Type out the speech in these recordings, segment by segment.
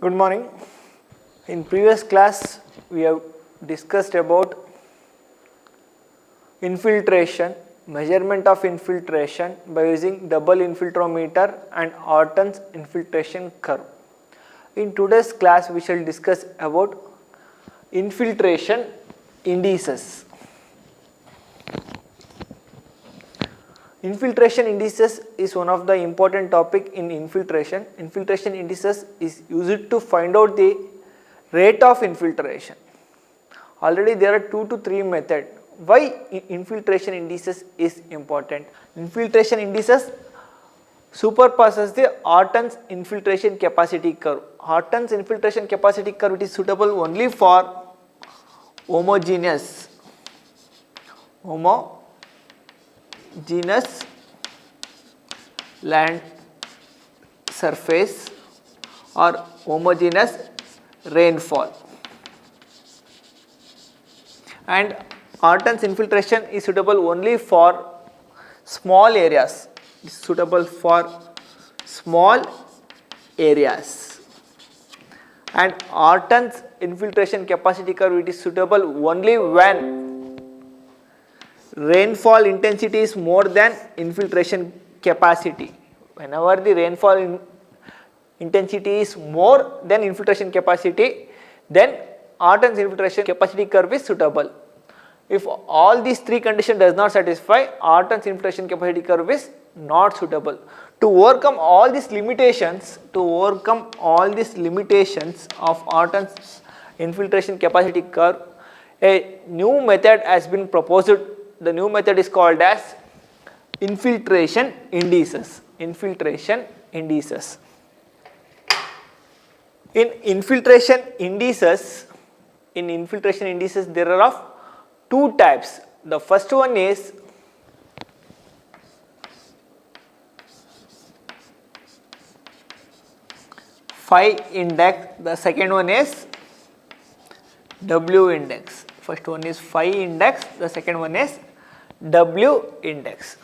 Good morning. In previous class we have discussed about infiltration, measurement of infiltration by using double infiltrometer and Orton's infiltration curve. In today's class we shall discuss about infiltration indices. Infiltration indices is one of the important topic in infiltration. Infiltration indices is used to find out the rate of infiltration. Already there are 2 to 3 methods. Why infiltration indices is important? Infiltration indices superpasses the Orton's infiltration capacity curve. Orton's infiltration capacity curve it is suitable only for homogeneous land surface or homogeneous rainfall, and Orton's infiltration is suitable only for small areas. It is suitable for small areas, and Orton's infiltration capacity curve it is suitable only when rainfall intensity is more than infiltration capacity. Whenever the rainfall intensity is more than infiltration capacity, then Orton's infiltration capacity curve is suitable. If all these 3 conditions does not satisfy, Orton's infiltration capacity curve is not suitable. To overcome all these limitations, of Orton's infiltration capacity curve, a new method has been proposed. The new method is called as infiltration indices. In infiltration indices there are of 2 types. The first one is phi index, the second one is W index. First one is phi index, the second one is W index.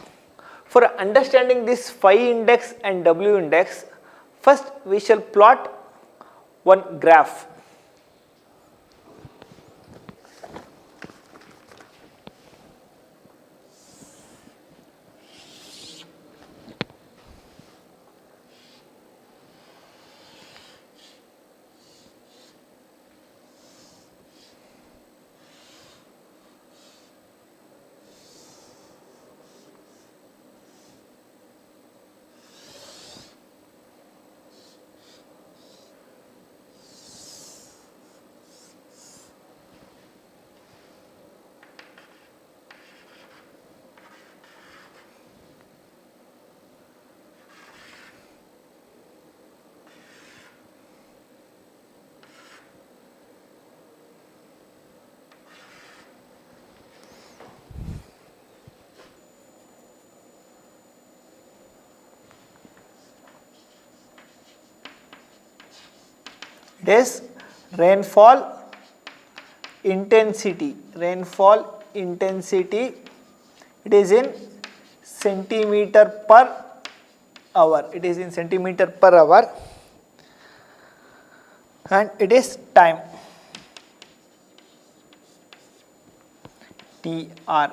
For understanding this phi index and W index, first we shall plot one graph. It is rainfall intensity. It is in centimeter per hour. And it is time, TR.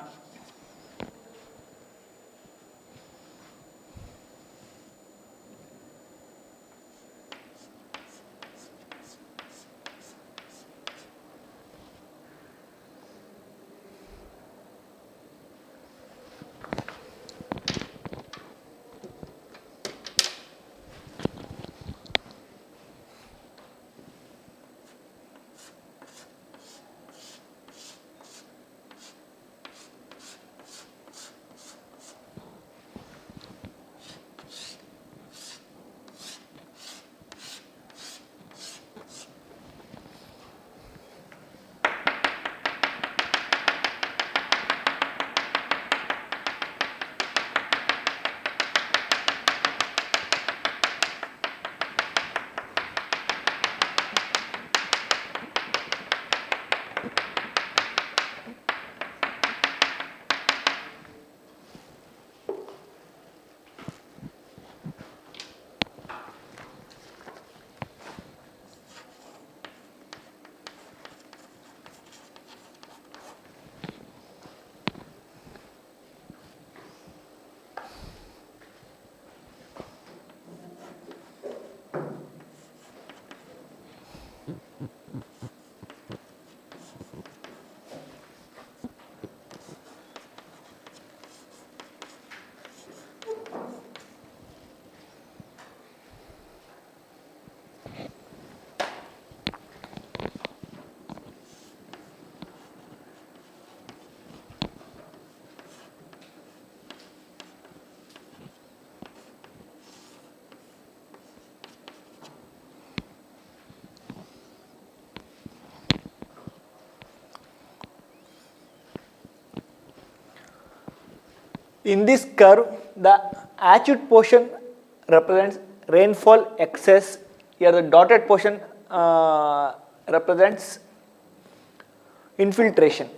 In this curve, the hatched portion represents rainfall excess. Here the dotted portion represents infiltration.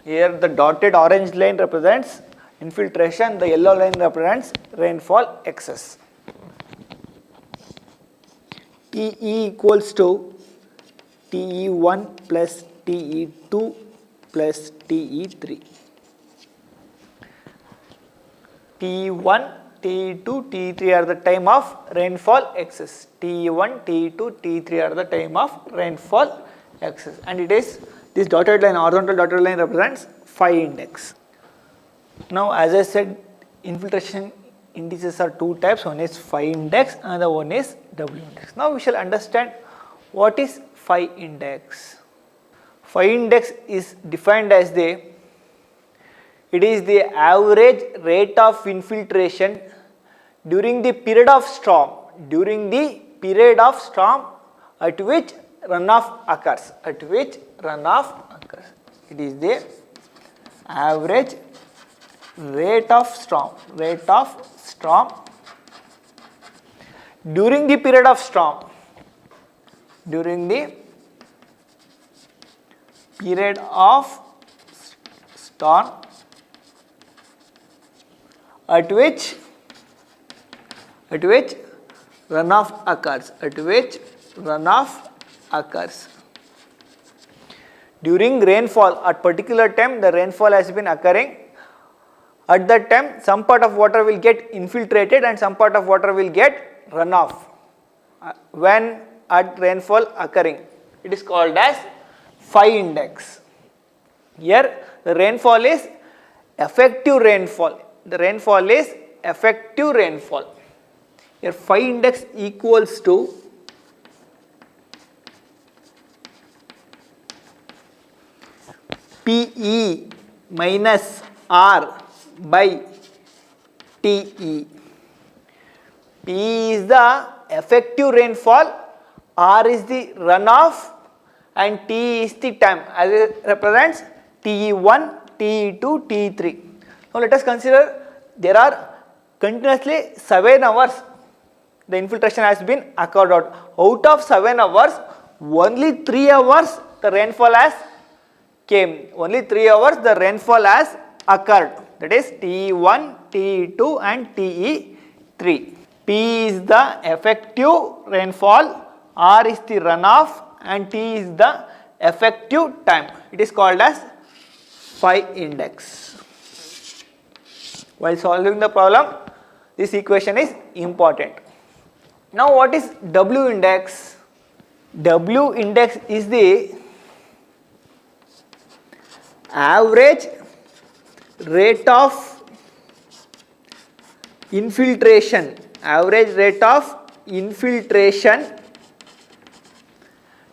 Here the dotted orange line represents infiltration, the yellow line represents rainfall excess. TE equals to TE1 plus TE2 plus TE3. T1, T2, T3 are the time of rainfall excess. T1, T2, T3 are the time of rainfall excess, and it is this dotted line, horizontal dotted line represents phi index. Now, as I said, infiltration indices are two types, one is phi index and the one is W index. Now, we shall understand what is phi index. Phi index is defined as it is the average rate of infiltration during the period of storm, at which runoff occurs, It is the average rate of storm during the period of storm, at which runoff occurs. During rainfall, at particular time the rainfall has been occurring. At that time, some part of water will get infiltrated and some part of water will get runoff. When at rainfall occurring, it is called as phi index. Here the rainfall is effective rainfall. Here phi index equals to PE minus R by TE. P is the effective rainfall, R is the runoff and T is the time, as it represents TE1, TE2, TE3. Now let us consider there are continuously 7 hours the infiltration has been occurred out. Out of 7 hours, only 3 hours the rainfall has came. Only 3 hours the rainfall has occurred. That is TE1, TE2 and TE3. P is the effective rainfall, R is the runoff and T is the effective time. It is called as phi index. While solving the problem, this equation is important. Now what is W index? W index is the average rate of infiltration,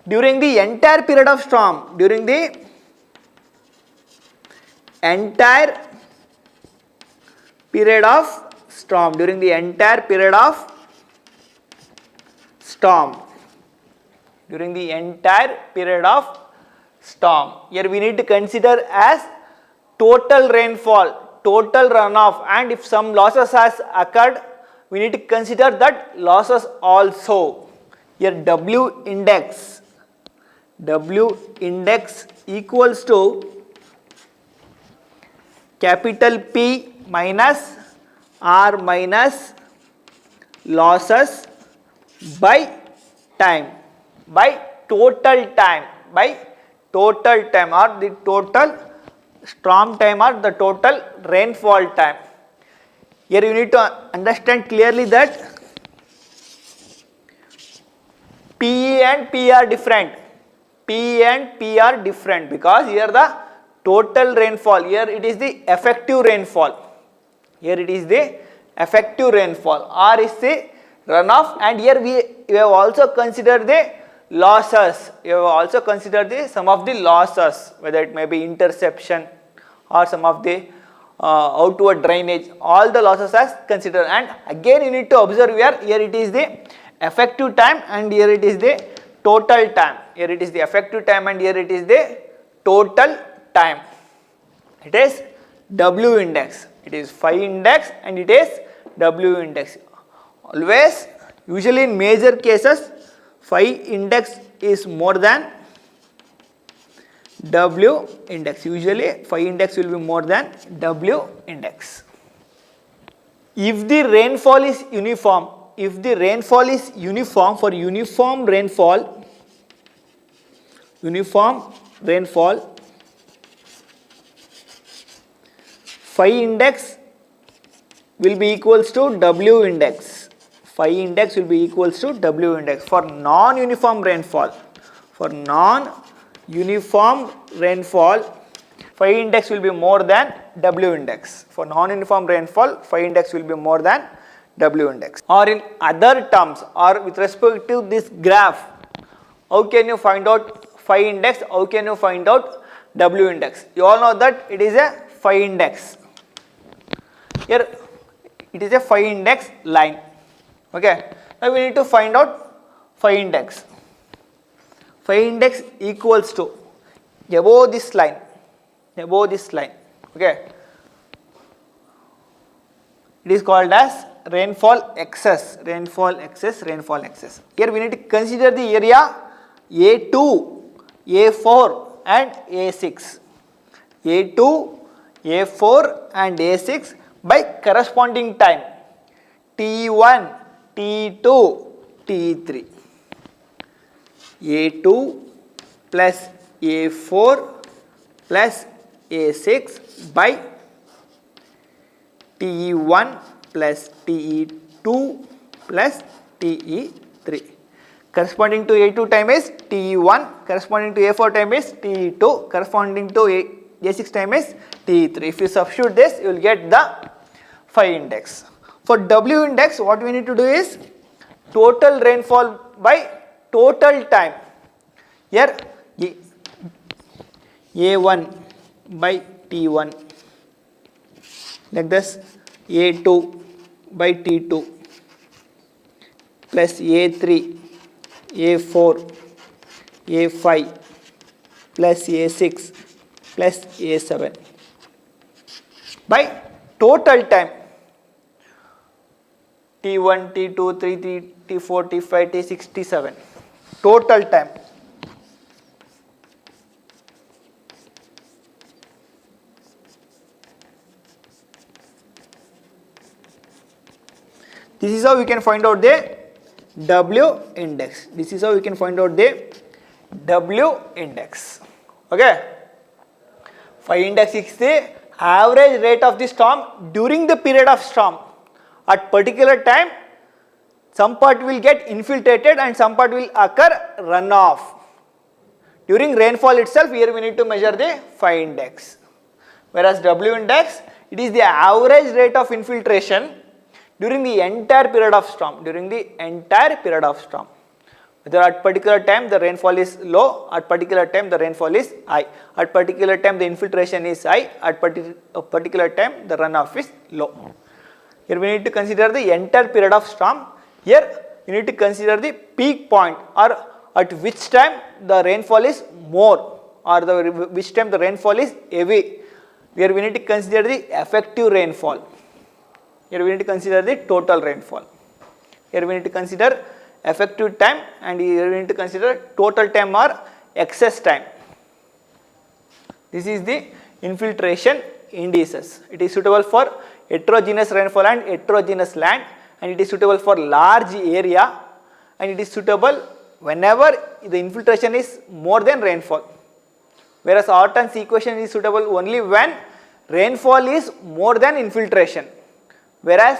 during the entire period of storm, Here we need to consider as total rainfall, total runoff, and if some losses has occurred, we need to consider that losses also. Here W index equals to capital P minus R minus losses by time, by total time or the total storm time or the total rainfall time. Here you need to understand clearly that P and P are different. Because here the total rainfall, here it is the effective rainfall. R is the runoff, and here we have also considered the losses. Some of the losses, whether it may be interception or some of the outward drainage, all the losses as considered. And again you need to observe here it is the effective time and here it is the total time. Here it is the effective time and here it is the total time. It is W index. It is phi index and it is W index. Always, usually in major cases, phi index is more than W index. Usually phi index will be more than W index. If the rainfall is uniform, for uniform rainfall, phi index will be equals to W index. Phi index will be equals to W index. For non-uniform rainfall, phi index will be more than W index. For non-uniform rainfall, phi index will be more than W index. Or in other terms, or with respect to this graph, how can you find out phi index? How can you find out W index? You all know that it is a phi index. Here it is a phi index line. Okay. Now we need to find out phi index. Phi index equals to above this line. Okay. It is called as rainfall excess. Here we need to consider the area A2, A4 and A6. A2, A4 and A6 by corresponding time T1, T2, T3. A2 plus A4 plus A6 by T1 plus T2 plus Te3. Corresponding to A2 time is T1, corresponding to A4 time is T2, corresponding to A6 time is T3. If you substitute this, you will get the phi index. For W index, what we need to do is total rainfall by total time. Here A1 by T1, like this, A2 by T2 plus A3, A4, A5 plus A6 plus A7 by total time T1, T2, T3, T4, T5, T6, T7, total time. This is how we can find out the W index. Okay. Phi index is the average rate of the storm during the period of storm. At particular time, some part will get infiltrated and some part will occur runoff. During rainfall itself, here we need to measure the phi index. Whereas W index, it is the average rate of infiltration during the entire period of storm. Whether at particular time the rainfall is low, at particular time the rainfall is high, at particular time the infiltration is high, at particular time the runoff is low. Here we need to consider the entire period of storm. Here you need to consider the peak point, or at which time the rainfall is more, or which time the rainfall is heavy. Here we need to consider the effective rainfall. Here we need to consider the total rainfall. Here we need to consider effective time, and here we need to consider total time or excess time. This is the infiltration indices. It is suitable for heterogeneous rainfall and heterogeneous land, and it is suitable for large area, and it is suitable whenever the infiltration is more than rainfall. Whereas Orton's equation is suitable only when rainfall is more than infiltration. Whereas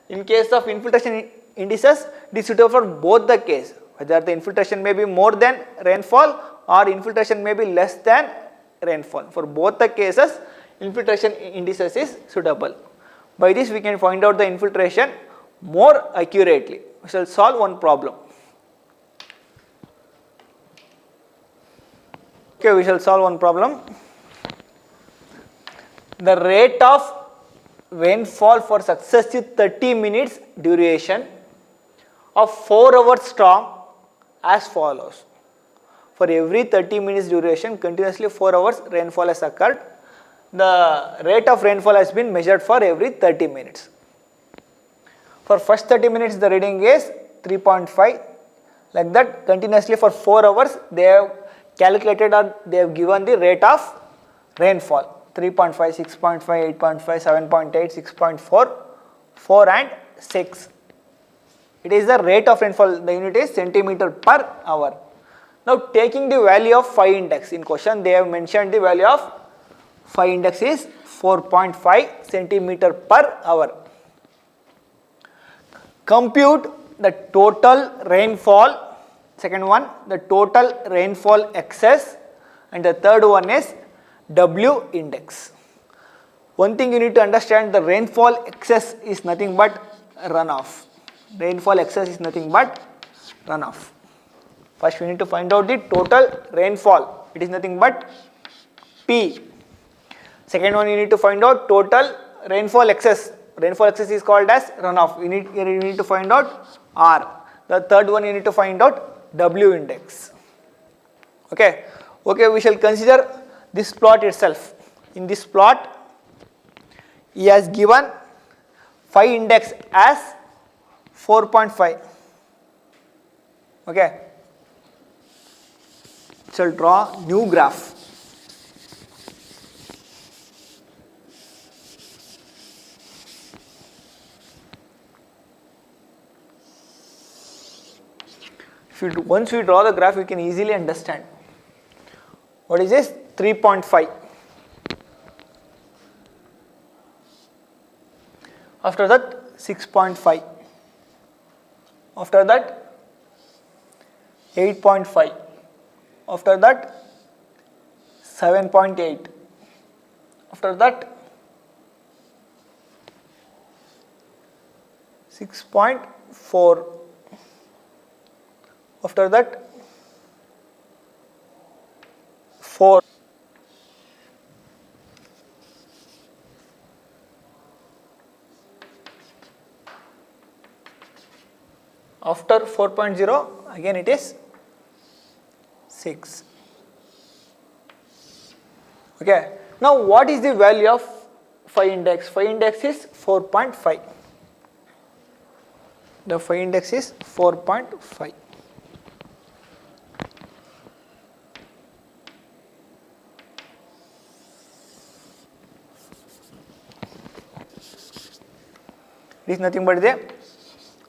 in case of infiltration indices, it is suitable for both the case, whether the infiltration may be more than rainfall or infiltration may be less than rainfall. For both the cases, infiltration indices is suitable. By this we can find out the infiltration more accurately. We shall solve one problem. Okay, we shall solve one problem. The rate of rainfall for successive 30 minutes duration of 4-hour storm as follows. For every 30 minutes duration, continuously 4 hours rainfall has occurred. the rate of rainfall has been measured for every 30 minutes. For first 30 minutes the reading is 3.5, like that continuously for 4 hours they have calculated or they have given the rate of rainfall 3.5, 6.5, 8.5, 7.8, 6.4, 4 and 6. It is the rate of rainfall, the unit is centimeter per hour. Now taking the value of phi index, in question they have mentioned the value of phi index is 4.5 centimeter per hour. Compute the total rainfall, second one the total rainfall excess, and the third one is W index. One thing you need to understand, the rainfall excess is nothing but runoff. Rainfall excess is nothing but runoff. First we need to find out the total rainfall, it is nothing but P. Second one you need to find out total rainfall excess. Rainfall excess is called as runoff. You need to find out R. The third one you need to find out W index. Okay, we shall consider this plot itself. In this plot he has given phi index as 4.5. Okay, shall draw new graph. Once we draw the graph, we can easily understand. What is this? 3.5. After that 6.5. After that 8.5. After that 7.8. After that 6.4. After that 4. After 4.0 again it is 6. Okay. Now what is the value of phi index? Phi index is 4.5. The phi index is 4.5. It is nothing but the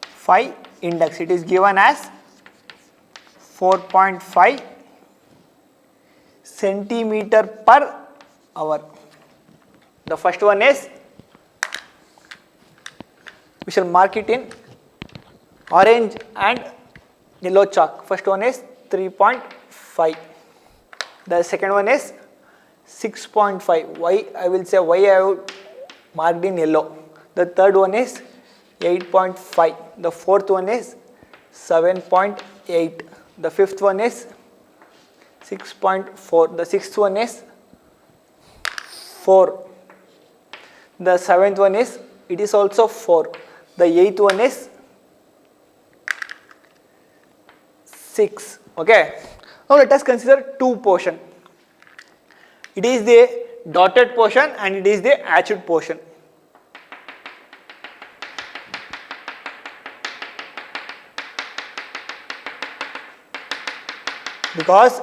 phi index. It is given as 4.5 centimeter per hour. The first one is, we shall mark it in orange and yellow chalk. First one is 3.5. The second one is 6.5. Why I will say why I have marked in yellow. The third one is 8.5. The fourth one is 7.8. The fifth one is 6.4. The sixth one is 4. The seventh one is, it is also 4. The eighth one is 6. Okay. Now let us consider two portion. It is the dotted portion and it is the hatched portion. Because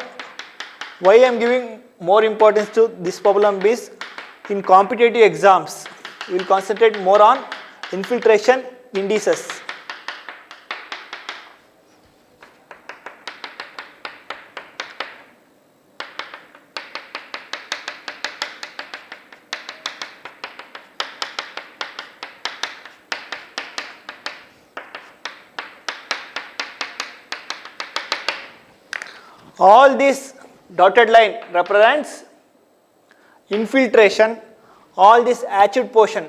why I am giving more importance to this problem is, in competitive exams we will concentrate more on infiltration indices. All this dotted line represents infiltration, all this hatched portion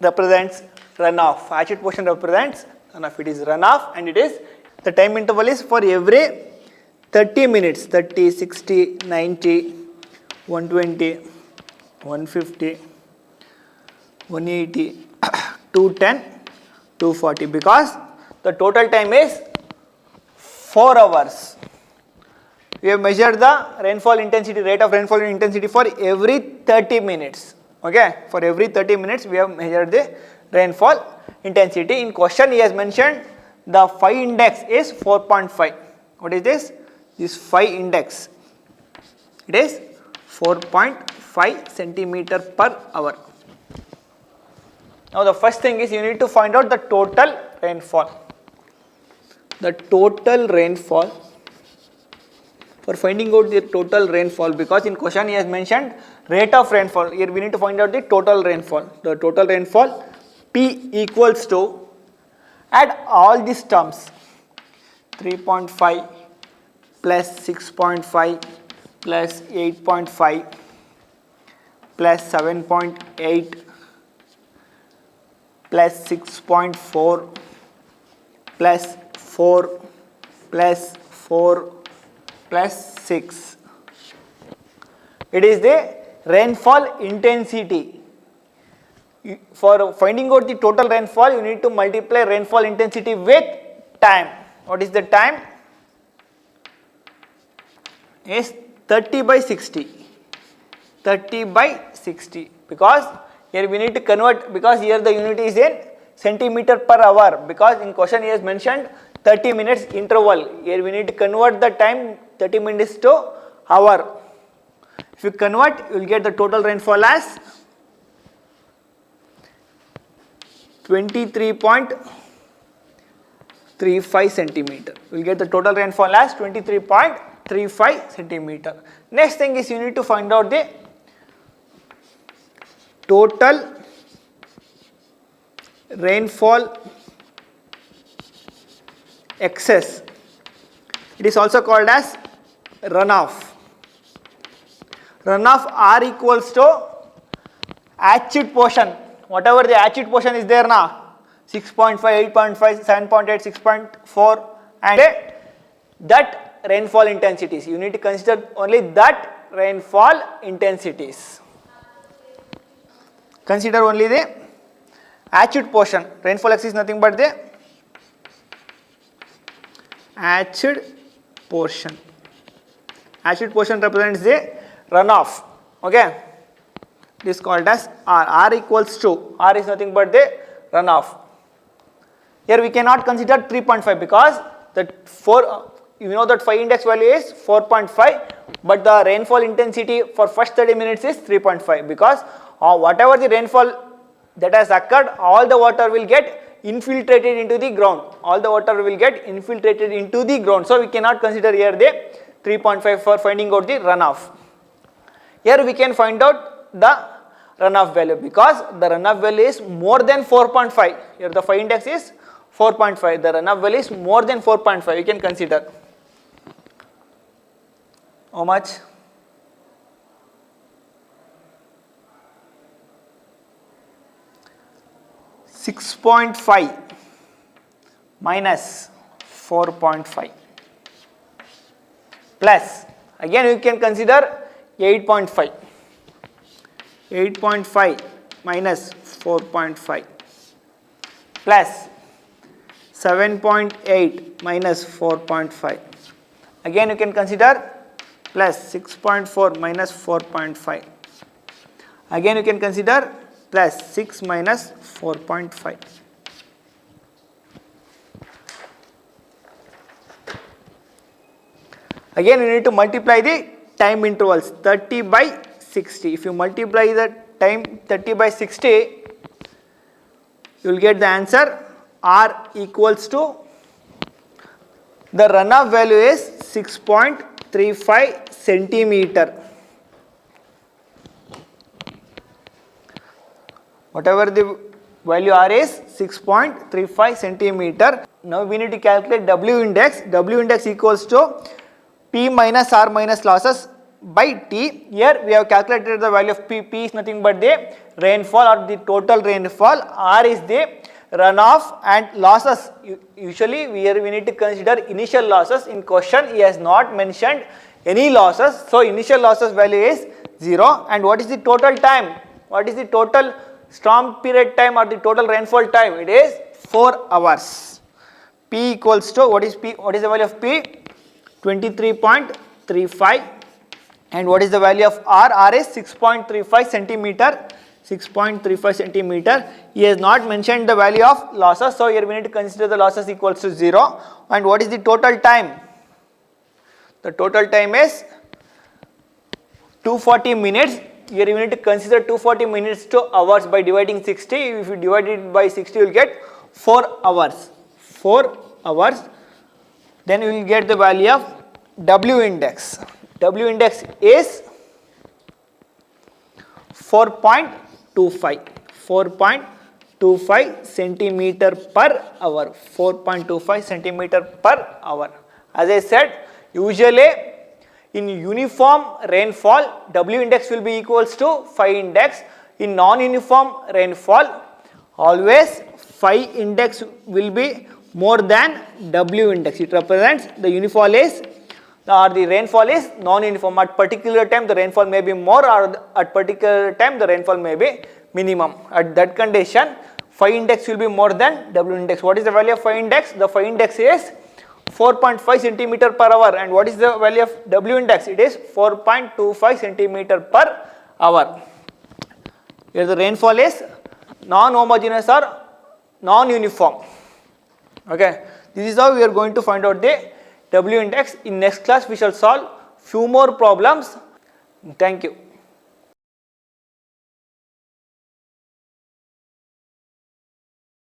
represents runoff. Hatched portion represents runoff. It is runoff and it is, the time interval is for every 30 minutes, 30, 60, 90, 120, 150, 180, 210, 240 because the total time is 4 hours. We have measured the rainfall intensity, rate of rainfall intensity for every 30 minutes. Okay, for every 30 minutes we have measured the rainfall intensity. In question he has mentioned the phi index is 4.5. What is this? This phi index. It is 4.5 centimeter per hour. Now the first thing is you need to find out the total rainfall. The total rainfall. For finding out the total rainfall, because in question he has mentioned rate of rainfall. Here we need to find out the total rainfall. The total rainfall P equals to, add all these terms, 3.5 plus 6.5 plus 8.5 plus 7.8 plus 6.4 plus 4 plus 4 plus 6. It is the rainfall intensity. For finding out the total rainfall, you need to multiply rainfall intensity with time. What is the time? Is 30 by 60. 30 by 60. Because here we need to convert, because here the unit is in centimeter per hour. Because in question he has mentioned 30 minutes interval. Here we need to convert the time 30 minutes to hour. If you convert, you will get the total rainfall as 23.35 centimeter. You will get the total rainfall as 23.35 centimeter. Next thing is you need to find out the total rainfall excess. It is also called as runoff. Runoff R equals to hatched portion. Whatever the hatched portion is there now, 6.5, 8.5, 7.8, 6.4 and that rainfall intensities. You need to consider only that rainfall intensities. Consider only the hatched portion. Rainfall excess is nothing but the hatched portion. Hatched portion represents the runoff. Okay. It is called as R. R equals to, R is nothing but the runoff. Here we cannot consider 3.5 because the you know that phi index value is 4.5, but the rainfall intensity for first 30 minutes is 3.5 because whatever the rainfall that has occurred, all the water will get infiltrated into the ground. All the water will get infiltrated into the ground. So we cannot consider here the 3.5 for finding out the runoff. Here we can find out the runoff value because the runoff value is more than 4.5. Here the phi index is 4.5. The runoff value is more than 4.5. You can consider. How much? (6.5) minus 4.5 plus, again you can consider 8.5. 8.5 minus 4.5 plus 7.8 minus 4.5. Again you can consider plus 6.4 minus 4.5. Again you can consider plus 6 minus 4.5. Again you need to multiply the time intervals 30 by 60. If you multiply the time 30 by 60, you will get the answer R equals to, the runoff value is 6.35 centimeter. Whatever the value R is 6.35 centimeter. Now we need to calculate W index. W index equals to P minus R minus losses by T. Here we have calculated the value of P. P is nothing but the rainfall or the total rainfall. R is the runoff and losses. Usually here we need to consider initial losses. In question he has not mentioned any losses. So initial losses value is 0. And what is the total time? What is the total storm period time or the total rainfall time? It is 4 hours. P equals to, what is P? What is the value of P? 23.35. And what is the value of R? R is 6.35 centimeter. 6.35 centimeter. He has not mentioned the value of losses, so here we need to consider the losses equals to 0. And what is the total time? The total time is 240 minutes. Here we need to consider 240 minutes to hours by dividing 60. If you divide it by 60, you will get 4 hours. 4 hours. Then you will get the value of W index. W index is 4.25. 4.25 centimeter per hour. 4.25 centimeter per hour. As I said, usually in uniform rainfall, W index will be equals to phi index. In non-uniform rainfall, always phi index will be more than W index. It represents the uniform is, or the rainfall is non-uniform. At particular time the rainfall may be more, or at particular time the rainfall may be minimum. At that condition, phi index will be more than W index. What is the value of phi index? The phi index is 4.5 centimeter per hour. And what is the value of W index? It is 4.25 centimeter per hour. Here the rainfall is non-homogeneous or non-uniform. Okay, this is how we are going to find out the W index. In next class we shall solve few more problems. Thank you.